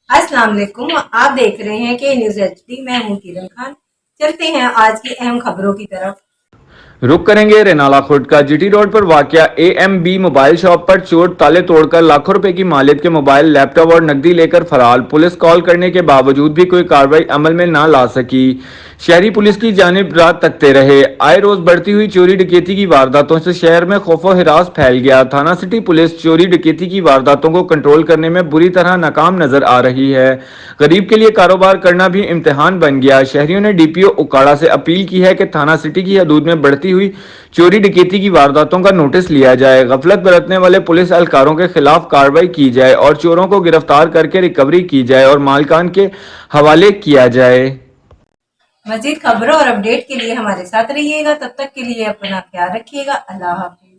अस्सलाम वालेकुम। आप देख रहे हैं कि न्यूज़ एचडी। मैं हूं किरण खान। चलते हैं आज की अहम खबरों की तरफ। रुक करेंगे रेनाला खुर्द का। जीटी रोड पर वाकया एएमबी मोबाइल शॉप पर चोर ताले तोड़कर लाखों रुपए की मालियत के मोबाइल, लैपटॉप और नकदी लेकर फरार। पुलिस कॉल करने के बावजूद भी कोई कार्रवाई अमल में ना ला सकी। शहरी पुलिस की जानिब रात तकते रहे। आए रोज बढ़ती हुई चोरी डकैती की वारदातों से शहर में खौफो हिरास फैल गया। थाना सिटी पुलिस चोरी डकैती की वारदातों को कंट्रोल करने में बुरी तरह नाकाम नजर आ रही है। गरीब के लिए कारोबार करना भी इम्तिहान बन गया। शहरियों ने डीपीओ उकाड़ा से अपील की है कि थाना सिटी की हदूद में बढ़ती हुई चोरी डकैती की वारदातों का नोटिस लिया जाए, गफलत बरतने वाले पुलिस एहलकारों के खिलाफ कार्रवाई की जाए और चोरों को गिरफ्तार करके रिकवरी की जाए और मालिकान के हवाले किया जाए। मजीद खबरों और अपडेट के लिए हमारे साथ रहिएगा। तब तक के लिए अपना ख्याल रखिएगा। अल्लाह हाफिज।